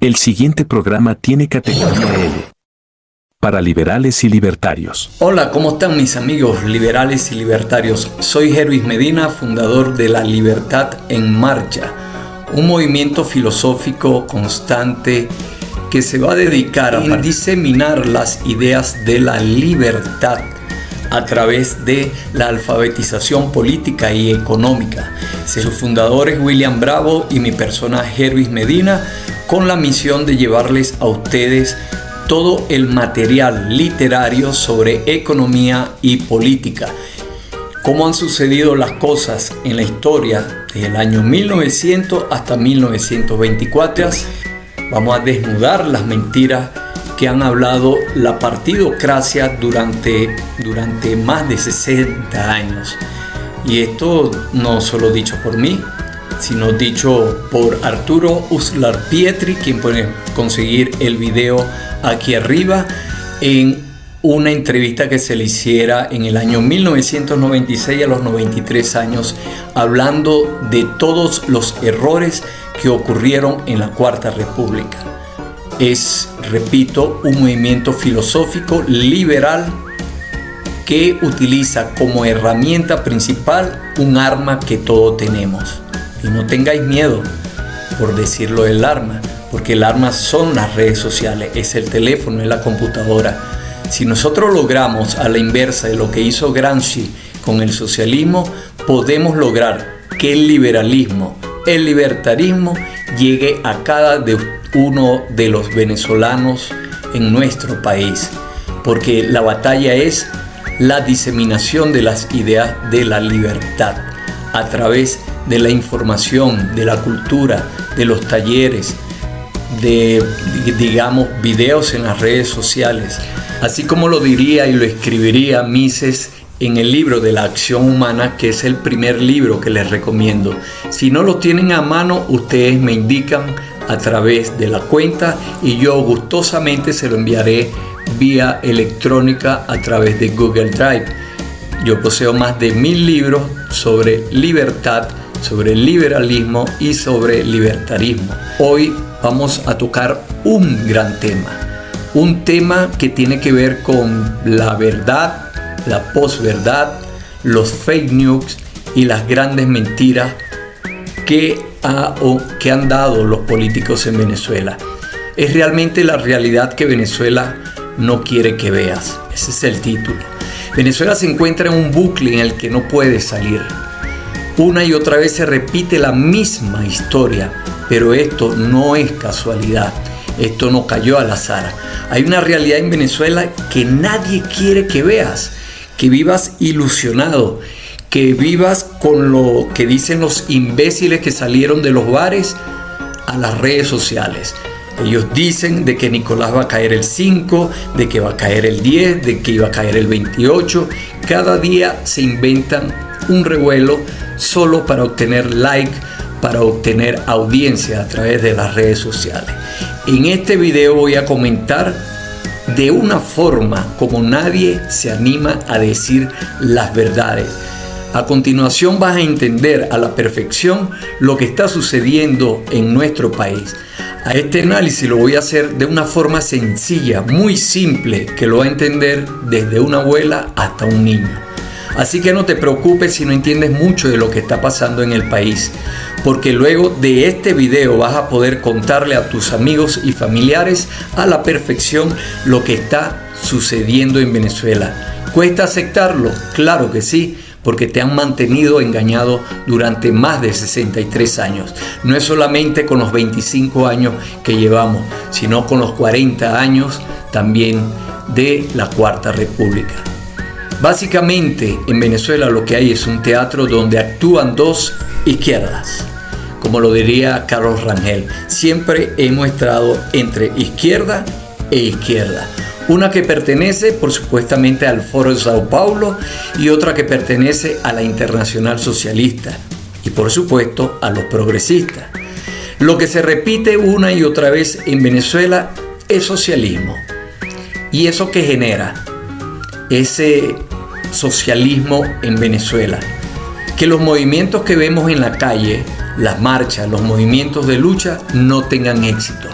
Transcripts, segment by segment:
El siguiente programa tiene categoría L, para liberales y libertarios. Hola, ¿cómo están mis amigos liberales y libertarios? Soy Hervis Medina, fundador de La Libertad en Marcha, un movimiento filosófico constante que se va a dedicar a diseminar las ideas de la libertad a través de la alfabetización política y económica. Su fundador es William Bravo y mi persona Hervis Medina, con la misión de llevarles a ustedes todo el material literario sobre economía y política. Cómo han sucedido las cosas en la historia desde el año 1900 hasta 1924. Vamos a desnudar las mentiras que han hablado la partidocracia durante más de 60 años. Y esto no solo dicho por mí, sino dicho por Arturo Uslar Pietri, quien puede conseguir el video aquí arriba, en una entrevista que se le hiciera en el año 1996 a los 93 años, hablando de todos los errores que ocurrieron en la Cuarta República. Es, repito, un movimiento filosófico liberal que utiliza como herramienta principal un arma que todos tenemos. Y no tengáis miedo por decirlo del arma, porque el arma son las redes sociales, es el teléfono, es la computadora. Si nosotros logramos a la inversa de lo que hizo Gramsci con el socialismo, podemos lograr que el liberalismo, el libertarismo llegue a cada uno de los venezolanos en nuestro país, porque la batalla es la diseminación de las ideas de la libertad a través de la información, de la cultura, de los talleres, de, digamos, videos en las redes sociales, así como lo diría y lo escribiría Mises en el libro de la acción humana, que es el primer libro que les recomiendo. Si no lo tienen a mano, ustedes me indican a través de la cuenta y yo gustosamente se lo enviaré vía electrónica a través de Google Drive. Yo poseo más de 1000 libros sobre libertad, sobre liberalismo y sobre libertarismo. Hoy vamos a tocar un gran tema, un tema que tiene que ver con la verdad, la posverdad, los fake news y las grandes mentiras que han dado los políticos en Venezuela. Es realmente la realidad que Venezuela no quiere que veas. Ese es el título. Venezuela se encuentra en un bucle en el que no puede salir. Una y otra vez se repite la misma historia, pero esto no es casualidad. Esto no cayó al azar. Hay una realidad en Venezuela que nadie quiere que veas, que vivas ilusionado, que vivas con lo que dicen los imbéciles que salieron de los bares a las redes sociales. Ellos dicen de que Nicolás va a caer el 5, de que va a caer el 10, de que iba a caer el 28. Cada día se inventan un revuelo solo para obtener like, para obtener audiencia a través de las redes sociales. En este video voy a comentar de una forma como nadie se anima a decir las verdades. A continuación vas a entender a la perfección lo que está sucediendo en nuestro país. A este análisis lo voy a hacer de una forma sencilla, muy simple, que lo va a entender desde una abuela hasta un niño. Así que no te preocupes si no entiendes mucho de lo que está pasando en el país, porque luego de este video vas a poder contarle a tus amigos y familiares a la perfección lo que está sucediendo en Venezuela. ¿Cuesta aceptarlo? Claro que sí, porque te han mantenido engañado durante más de 63 años. No es solamente con los 25 años que llevamos, sino con los 40 años también de la Cuarta República. Básicamente en Venezuela lo que hay es un teatro donde actúan dos izquierdas, como lo diría Carlos Rangel. Siempre hemos estado entre izquierda e izquierda. Una que pertenece, por supuestamente, al Foro de Sao Paulo y otra que pertenece a la Internacional Socialista y, por supuesto, a los progresistas. Lo que se repite una y otra vez en Venezuela es socialismo. ¿Y eso qué genera? Ese socialismo en Venezuela. Que los movimientos que vemos en la calle, las marchas, los movimientos de lucha, no tengan éxito.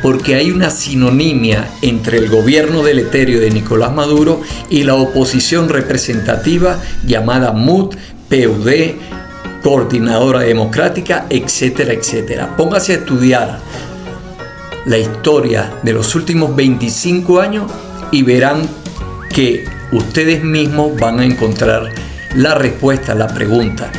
porque hay una sinonimia entre el gobierno deleterio de Nicolás Maduro y la oposición representativa llamada MUD, PUD, Coordinadora Democrática, etcétera, etcétera. Póngase a estudiar la historia de los últimos 25 años y verán que ustedes mismos van a encontrar la respuesta a la pregunta.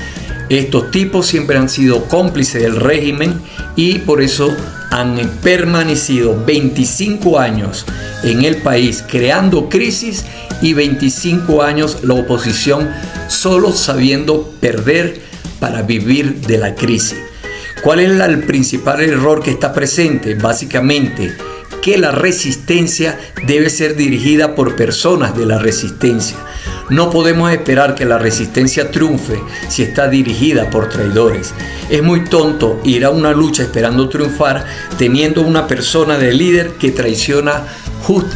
Estos tipos siempre han sido cómplices del régimen y por eso han permanecido 25 años en el país creando crisis y 25 años la oposición solo sabiendo perder para vivir de la crisis. ¿Cuál es el principal error que está presente? Básicamente, que la resistencia debe ser dirigida por personas de la resistencia. No podemos esperar que la resistencia triunfe si está dirigida por traidores. Es muy tonto ir a una lucha esperando triunfar teniendo una persona de líder que traiciona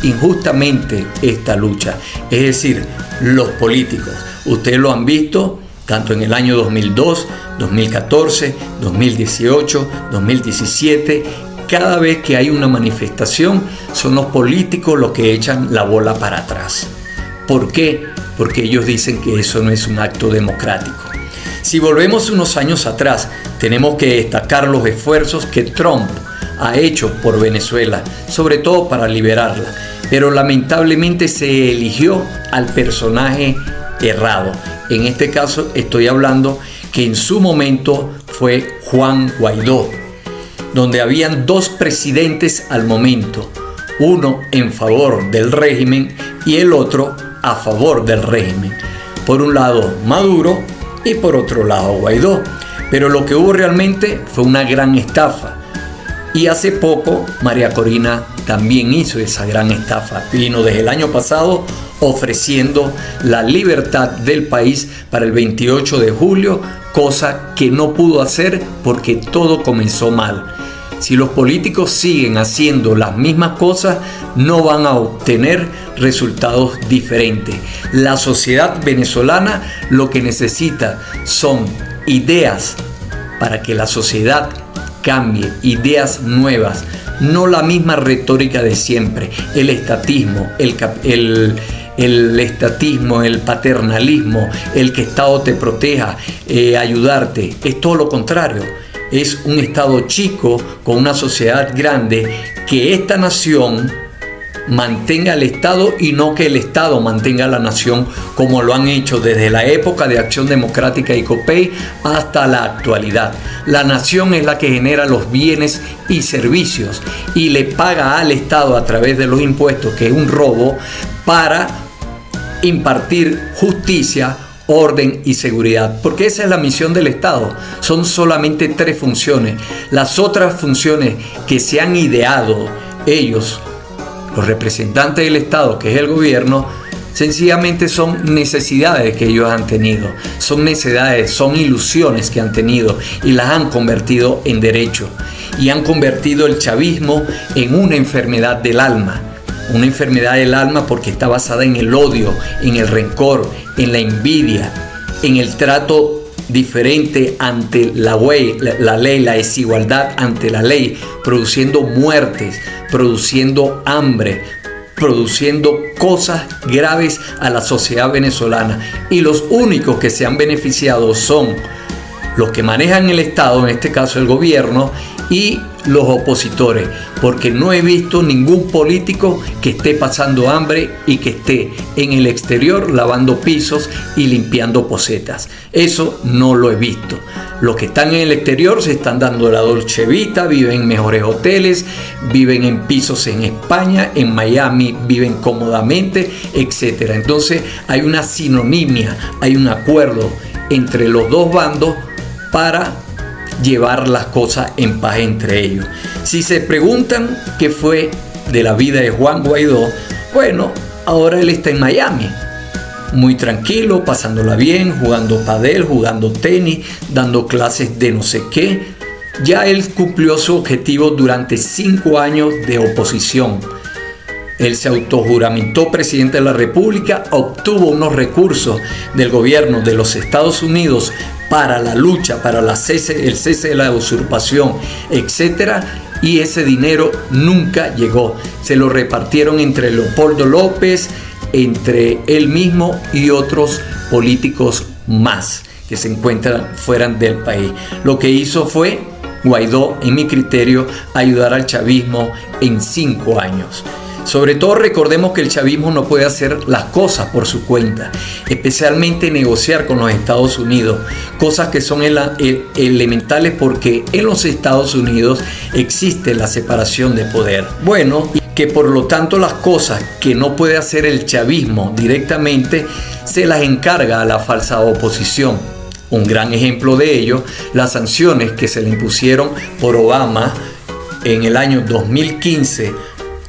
injustamente esta lucha. Es decir, los políticos. Ustedes lo han visto tanto en el año 2002, 2014, 2018, 2017. Cada vez que hay una manifestación, son los políticos los que echan la bola para atrás. ¿Por qué? Porque ellos dicen que eso no es un acto democrático. Si volvemos unos años atrás, tenemos que destacar los esfuerzos que Trump ha hecho por Venezuela, sobre todo para liberarla. Pero lamentablemente se eligió al personaje errado. En este caso estoy hablando que en su momento fue Juan Guaidó, donde habían dos presidentes al momento, uno en favor del régimen y el otro a favor del régimen. Por un lado Maduro y por otro lado Guaidó. Pero lo que hubo realmente fue una gran estafa. Y hace poco María Corina también hizo esa gran estafa. Vino desde el año pasado ofreciendo la libertad del país para el 28 de julio, cosa que no pudo hacer porque todo comenzó mal. Si los políticos siguen haciendo las mismas cosas, no van a obtener resultados diferentes. La sociedad venezolana lo que necesita son ideas para que la sociedad cambie, ideas nuevas, no la misma retórica de siempre, el estatismo, el estatismo, el paternalismo, el que Estado te proteja, ayudarte. Es todo lo contrario. Es un Estado chico con una sociedad grande, que esta nación mantenga al Estado y no que el Estado mantenga a la nación, como lo han hecho desde la época de Acción Democrática y COPEI hasta la actualidad. La nación es la que genera los bienes y servicios y le paga al Estado a través de los impuestos, que es un robo, para impartir justicia, orden y seguridad, porque esa es la misión del Estado. Son solamente 3 funciones. Las otras funciones que se han ideado ellos, los representantes del Estado, que es el gobierno, sencillamente son necesidades que ellos han tenido, son necesidades, son ilusiones que han tenido y las han convertido en derecho, y han convertido el chavismo en una enfermedad del alma. Una enfermedad del alma porque está basada en el odio, en el rencor, en la envidia, en el trato diferente ante la ley, la desigualdad ante la ley, produciendo muertes, produciendo hambre, produciendo cosas graves a la sociedad venezolana. Y los únicos que se han beneficiado son los que manejan el Estado, en este caso el gobierno, y los opositores, porque no he visto ningún político que esté pasando hambre y que esté en el exterior lavando pisos y limpiando posetas. Eso no lo he visto. Los que están en el exterior se están dando la Dolce Vita, viven en mejores hoteles, viven en pisos en España, en Miami viven cómodamente, etc. Entonces hay una sinonimia, hay un acuerdo entre los dos bandos para llevar las cosas en paz entre ellos. Si se preguntan qué fue de la vida de Juan Guaidó, bueno, ahora él está en Miami, muy tranquilo, pasándola bien, jugando pádel, jugando tenis, dando clases de no sé qué. Ya él cumplió su objetivo durante 5 años de oposición. Él se autojuramentó presidente de la República, obtuvo unos recursos del gobierno de los Estados Unidos para la lucha, para el cese de la usurpación, etc. y ese dinero nunca llegó. Se lo repartieron entre Leopoldo López, entre él mismo y otros políticos más que se encuentran fuera del país. Lo que hizo fue Guaidó, en mi criterio, ayudar al chavismo en 5 años. Sobre todo recordemos que el chavismo no puede hacer las cosas por su cuenta, especialmente negociar con los Estados Unidos, cosas que son elementales porque en los Estados Unidos existe la separación de poder. Bueno, y que por lo tanto las cosas que no puede hacer el chavismo directamente se las encarga a la falsa oposición. Un gran ejemplo de ello, las sanciones que se le impusieron por Obama en el año 2015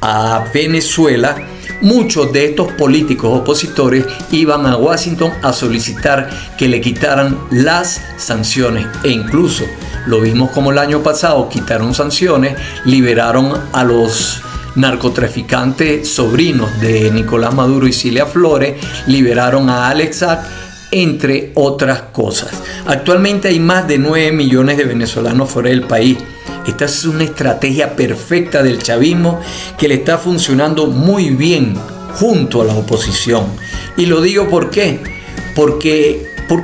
a Venezuela. Muchos de estos políticos opositores iban a Washington a solicitar que le quitaran las sanciones e incluso lo vimos como el año pasado quitaron sanciones, liberaron a los narcotraficantes sobrinos de Nicolás Maduro y Cilia Flores, liberaron a Alex Saab, entre otras cosas. Actualmente hay más de 9 millones de venezolanos fuera del país. Esta es una estrategia perfecta del chavismo que le está funcionando muy bien junto a la oposición. Y lo digo ¿por qué? ¿Por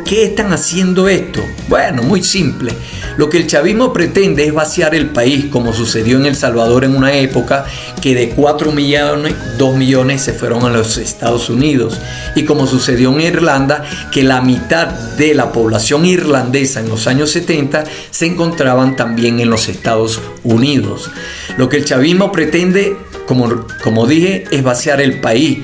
qué están haciendo esto? Bueno, muy simple. Lo que el chavismo pretende es vaciar el país, como sucedió en El Salvador en una época que de 4 millones, 2 millones se fueron a los Estados Unidos. Y como sucedió en Irlanda, que la mitad de la población irlandesa en los años 70 se encontraban también en los Estados Unidos. Lo que el chavismo pretende, como dije, es vaciar el país,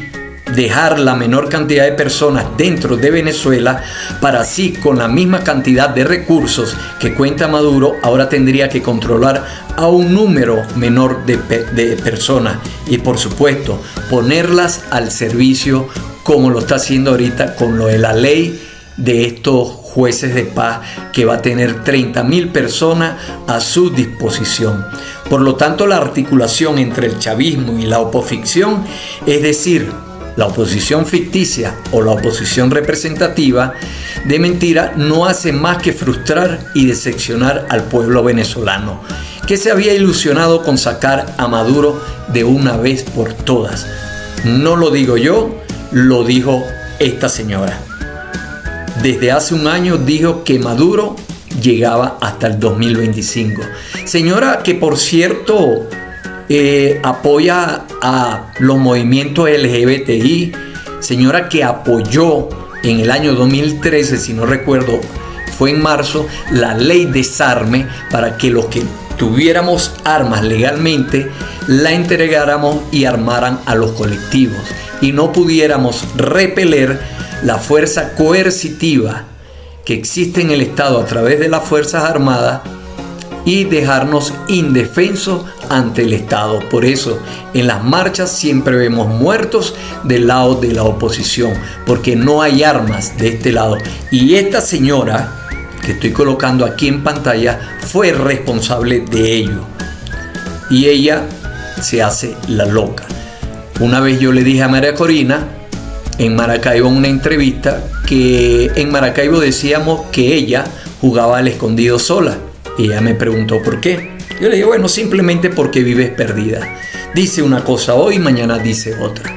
dejar la menor cantidad de personas dentro de Venezuela para así con la misma cantidad de recursos que cuenta Maduro ahora tendría que controlar a un número menor de personas y por supuesto ponerlas al servicio como lo está haciendo ahorita con lo de la ley de estos jueces de paz que va a tener 30.000 personas a su disposición. Por lo tanto, la articulación entre el chavismo y la oposición, es decir, la oposición ficticia o la oposición representativa de mentira, no hace más que frustrar y decepcionar al pueblo venezolano, que se había ilusionado con sacar a Maduro de una vez por todas. No lo digo yo, lo dijo esta señora. Desde hace un año dijo que Maduro llegaba hasta el 2025. Señora que por cierto apoya a los movimientos LGBTI, señora que apoyó en el año 2013, si no recuerdo, fue en marzo, la ley desarme para que los que tuviéramos armas legalmente la entregáramos y armaran a los colectivos y no pudiéramos repeler la fuerza coercitiva que existe en el Estado a través de las Fuerzas Armadas y dejarnos indefensos ante el Estado. Por eso, en las marchas siempre vemos muertos del lado de la oposición, porque no hay armas de este lado. Y esta señora que estoy colocando aquí en pantalla fue responsable de ello. Y ella se hace la loca. Una vez yo le dije a María Corina, en Maracaibo, en una entrevista, que en Maracaibo decíamos que ella jugaba al escondido sola. Y ella me preguntó por qué. Yo le dije, bueno, simplemente porque vives perdida. Dice una cosa hoy, mañana dice otra.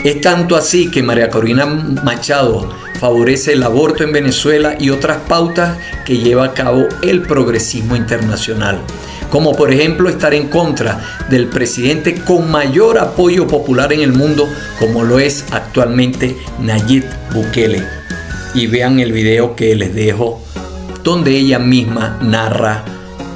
Es tanto así que María Corina Machado favorece el aborto en Venezuela y otras pautas que lleva a cabo el progresismo internacional. Como por ejemplo estar en contra del presidente con mayor apoyo popular en el mundo, como lo es actualmente Nayib Bukele. Y vean el video que les dejo, donde ella misma narra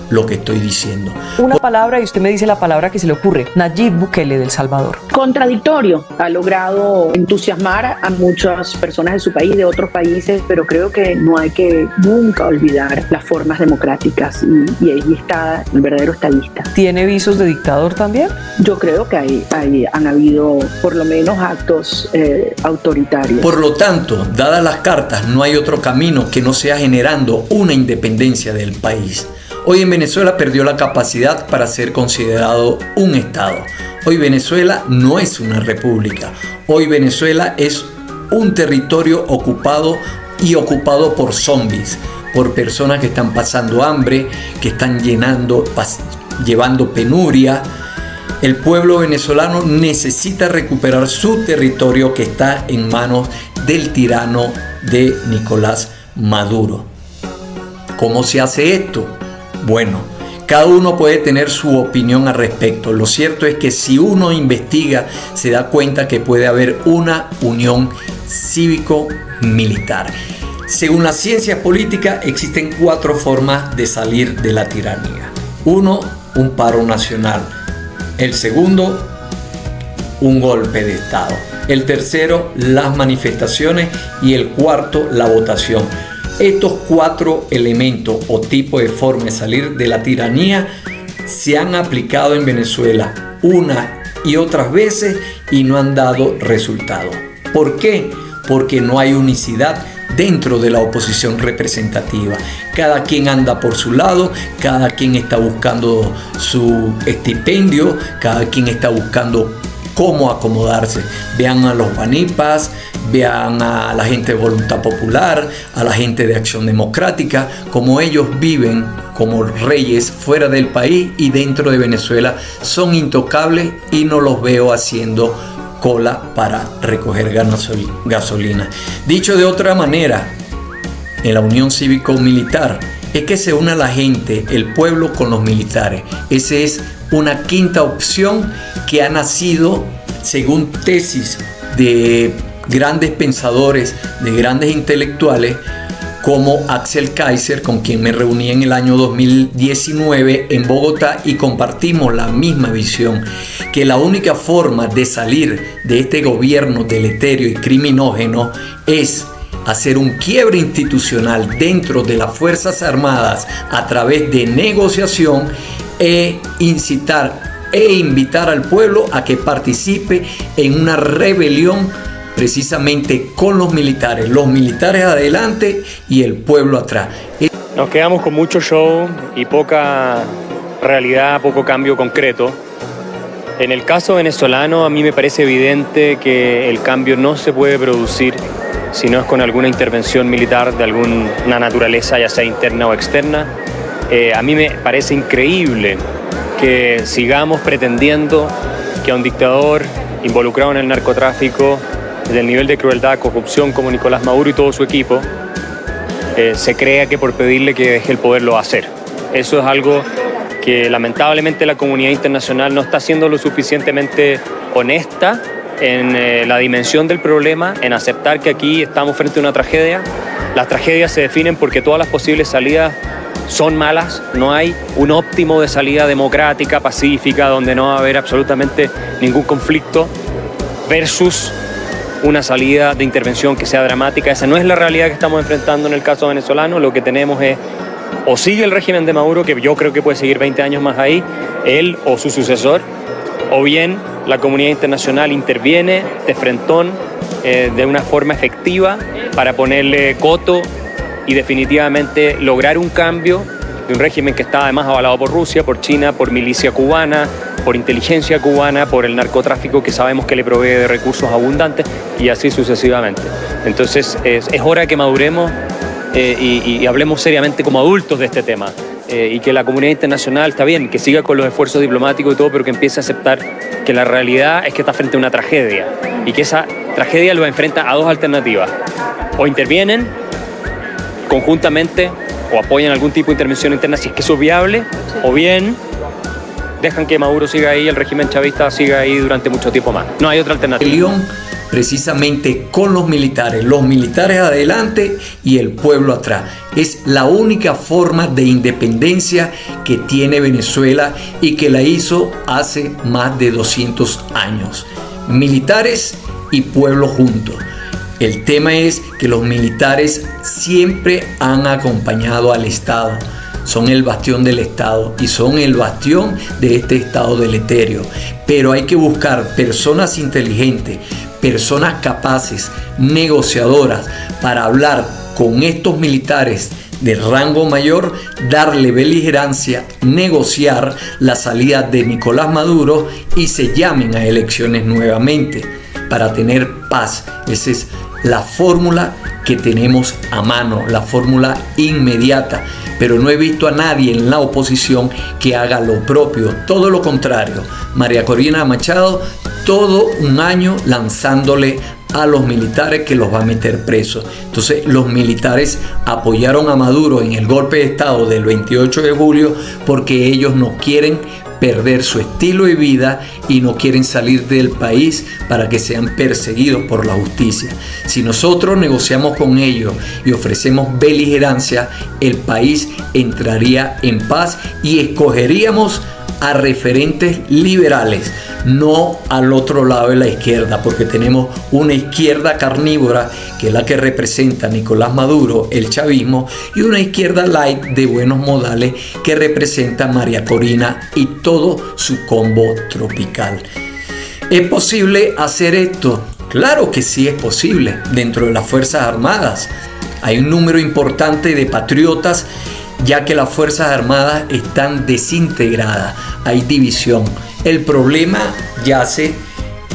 lo que estoy diciendo. Una palabra y usted me dice la palabra que se le ocurre. Nayib Bukele del Salvador. Contradictorio. Ha logrado entusiasmar a muchas personas de su país, de otros países, pero creo que no hay que nunca olvidar las formas democráticas y ahí está el verdadero estadista. ¿Tiene visos de dictador también? Yo creo que han habido por lo menos actos autoritarios. Por lo tanto, dadas las cartas, no hay otro camino que no sea generando una independencia del país. Hoy en Venezuela perdió la capacidad para ser considerado un Estado. Hoy Venezuela no es una república. Hoy Venezuela es un territorio ocupado y ocupado por zombies, por personas que están pasando hambre, que están llevando penuria. El pueblo venezolano necesita recuperar su territorio que está en manos del tirano de Nicolás Maduro. ¿Cómo se hace esto? Bueno, cada uno puede tener su opinión al respecto. Lo cierto es que si uno investiga, se da cuenta que puede haber una unión cívico-militar. Según la ciencia política, existen 4 formas de salir de la tiranía. 1, un paro nacional. El segundo, un golpe de Estado. El tercero, las manifestaciones. Y el cuarto, la votación. Estos 4 elementos o tipos de forma de salir de la tiranía se han aplicado en Venezuela una y otras veces y no han dado resultado. ¿Por qué? Porque no hay unicidad dentro de la oposición representativa. Cada quien anda por su lado, cada quien está buscando su estipendio, cada quien está buscando cómo acomodarse. Vean a los guanipas, vean a la gente de Voluntad Popular, a la gente de Acción Democrática, como ellos viven como reyes fuera del país y dentro de Venezuela son intocables y no los veo haciendo cola para recoger gasolina. Dicho de otra manera, en la unión cívico-militar es que se una la gente, el pueblo con los militares. Esa es una quinta opción que ha nacido según tesis de grandes pensadores, de grandes intelectuales como Axel Kaiser, con quien me reuní en el año 2019 en Bogotá y compartimos la misma visión, que la única forma de salir de este gobierno deleterio y criminógeno es hacer un quiebre institucional dentro de las Fuerzas Armadas a través de negociación e incitar e invitar al pueblo a que participe en una rebelión precisamente con los militares adelante y el pueblo atrás. Nos quedamos con mucho show y poca realidad, poco cambio concreto. En el caso venezolano, a mí me parece evidente que el cambio no se puede producir si no es con alguna intervención militar de alguna naturaleza, ya sea interna o externa. A mí me parece increíble que sigamos pretendiendo que a un dictador involucrado en el narcotráfico, del nivel de crueldad, corrupción como Nicolás Maduro y todo su equipo, se crea que por pedirle que deje el poder lo va a hacer. Eso es algo que lamentablemente la comunidad internacional no está siendo lo suficientemente honesta en la dimensión del problema, en aceptar que aquí estamos frente a una tragedia. Las tragedias se definen porque todas las posibles salidas son malas, no hay un óptimo de salida democrática, pacífica, donde no va a haber absolutamente ningún conflicto, versus una salida de intervención que sea dramática. Esa no es la realidad que estamos enfrentando en el caso venezolano. Lo que tenemos es, o sigue el régimen de Maduro, que yo creo que puede seguir 20 años más ahí, él o su sucesor, o bien la comunidad internacional interviene de frentón, de una forma efectiva para ponerle coto y definitivamente lograr un cambio de un régimen que está además avalado por Rusia, por China, por milicia cubana, por inteligencia cubana, por el narcotráfico que sabemos que le provee de recursos abundantes y así sucesivamente. Entonces es hora que maduremos y hablemos seriamente como adultos de este tema y que la comunidad internacional, está bien, que siga con los esfuerzos diplomáticos y todo, pero que empiece a aceptar que la realidad es que está frente a una tragedia y que esa tragedia lo enfrenta a 2 alternativas. O intervienen conjuntamente o apoyan algún tipo de intervención interna si es que eso es viable, o bien dejan que Maduro siga ahí, el régimen chavista siga ahí durante mucho tiempo más. No hay otra alternativa. Precisamente con los militares adelante y el pueblo atrás. Es la única forma de independencia que tiene Venezuela y que la hizo hace más de 200 años. Militares y pueblo juntos. El tema es que los militares siempre han acompañado al Estado. Son el bastión del Estado y son el bastión de este Estado deleterio. Pero hay que buscar personas inteligentes, personas capaces, negociadoras, para hablar con estos militares de rango mayor, darle beligerancia, negociar la salida de Nicolás Maduro y se llamen a elecciones nuevamente para tener paz. Esa es la fórmula que tenemos a mano, la fórmula inmediata, pero no he visto a nadie en la oposición que haga lo propio, todo lo contrario. María Corina Machado, todo un año lanzándole a los militares que los va a meter presos. Entonces los militares apoyaron a Maduro en el golpe de Estado del 28 de julio porque ellos no quieren perder su estilo de vida y no quieren salir del país para que sean perseguidos por la justicia. Si nosotros negociamos con ellos y ofrecemos beligerancia, el país entraría en paz y escogeríamos a referentes liberales, no al otro lado de la izquierda, porque tenemos una izquierda carnívora que es la que representa Nicolás Maduro, el chavismo, y una izquierda light de buenos modales que representa María Corina y todo su combo tropical. ¿Es posible hacer esto? Claro que sí es posible. Dentro de las Fuerzas Armadas hay un número importante de patriotas, ya que las Fuerzas Armadas están desintegradas, hay división. El problema yace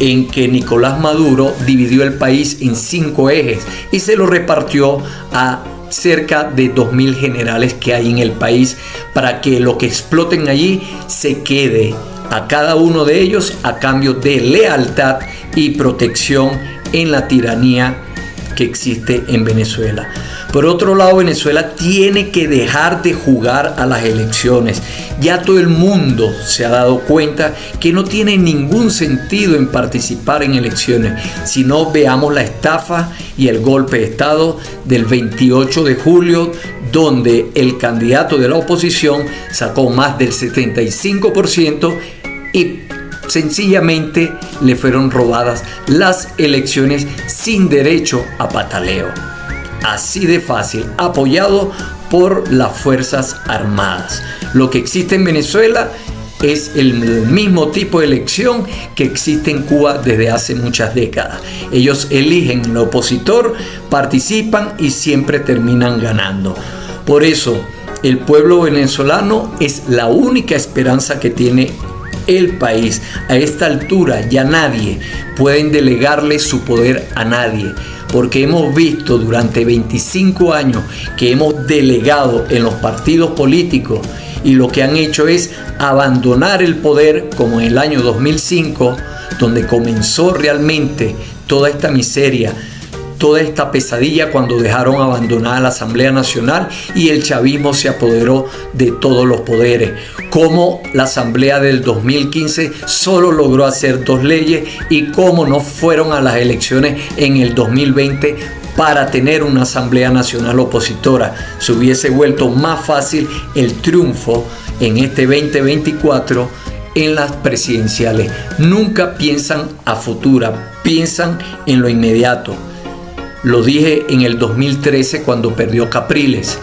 en que Nicolás Maduro dividió el país en 5 ejes y se lo repartió a cerca de 2.000 generales que hay en el país para que lo que exploten allí se quede a cada uno de ellos a cambio de lealtad y protección en la tiranía que existe en Venezuela. Por otro lado, Venezuela tiene que dejar de jugar a las elecciones. Ya todo el mundo se ha dado cuenta que no tiene ningún sentido en participar en elecciones. Si no, veamos la estafa y el golpe de Estado del 28 de julio, donde el candidato de la oposición sacó más del 75% y sencillamente le fueron robadas las elecciones sin derecho a pataleo. Así de fácil, apoyado por las Fuerzas Armadas. Lo que existe en Venezuela es el mismo tipo de elección que existe en Cuba desde hace muchas décadas. Ellos eligen el opositor, participan y siempre terminan ganando. Por eso, el pueblo venezolano es la única esperanza que tiene el país. A esta altura ya nadie puede delegarle su poder a nadie, porque hemos visto durante 25 años que hemos delegado en los partidos políticos y lo que han hecho es abandonar el poder, como en el año 2005, donde comenzó realmente toda esta miseria, toda esta pesadilla cuando dejaron abandonada la Asamblea Nacional y el chavismo se apoderó de todos los poderes. Cómo la Asamblea del 2015 solo logró hacer 2 leyes y cómo no fueron a las elecciones en el 2020 para tener una Asamblea Nacional opositora. Se hubiese vuelto más fácil el triunfo en este 2024 en las presidenciales. Nunca piensan a futuro, piensan en lo inmediato. Lo dije en el 2013 cuando perdió Capriles.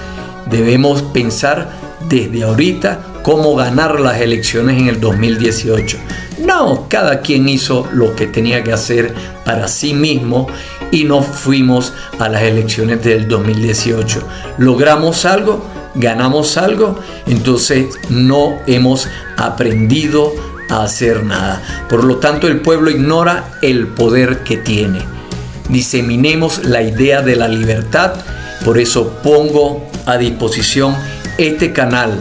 Debemos pensar desde ahorita cómo ganar las elecciones en el 2018. No, cada quien hizo lo que tenía que hacer para sí mismo y no fuimos a las elecciones del 2018. Logramos algo, ganamos algo, entonces no hemos aprendido a hacer nada. Por lo tanto, el pueblo ignora el poder que tiene. Diseminemos la idea de la libertad. Por eso pongo a disposición este canal,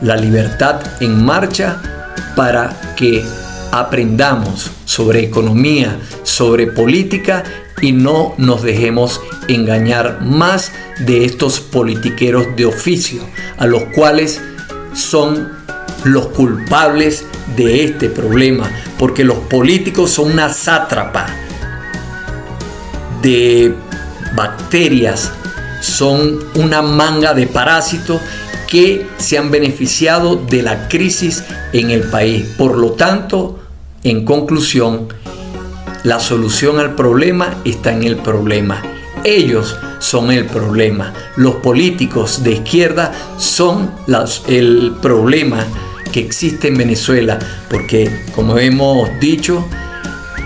La Libertad en Marcha, para que aprendamos sobre economía, sobre política y no nos dejemos engañar más de estos politiqueros de oficio, a los cuales son los culpables de este problema, porque los políticos son una sátrapa de bacterias, son una manga de parásitos que se han beneficiado de la crisis en el país. Por lo tanto, en conclusión, la solución al problema está en el problema. Ellos son el problema. Los políticos de izquierda son el problema que existe en Venezuela, porque, como hemos dicho,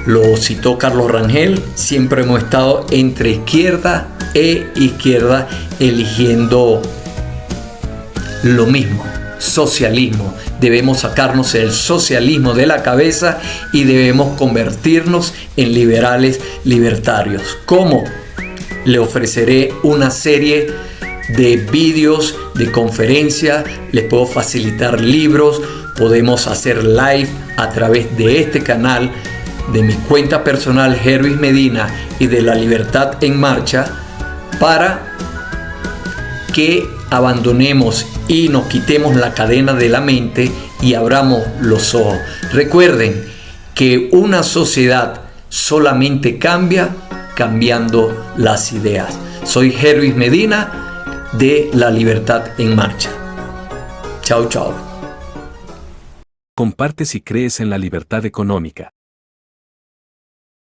lo citó Carlos Rangel, siempre hemos estado entre izquierda e izquierda eligiendo lo mismo. socialismo. Debemos sacarnos el socialismo de la cabeza y debemos convertirnos en liberales libertarios. ¿Cómo? Le ofreceré una serie de vídeos, de conferencias, les puedo facilitar libros, podemos hacer live a través de este canal, de mi cuenta personal Hervis Medina y de La Libertad en Marcha, para que abandonemos y nos quitemos la cadena de la mente y abramos los ojos. Recuerden que una sociedad solamente cambia cambiando las ideas. Soy Hervis Medina de La Libertad en Marcha. Chao, chao. Comparte si crees en la libertad económica.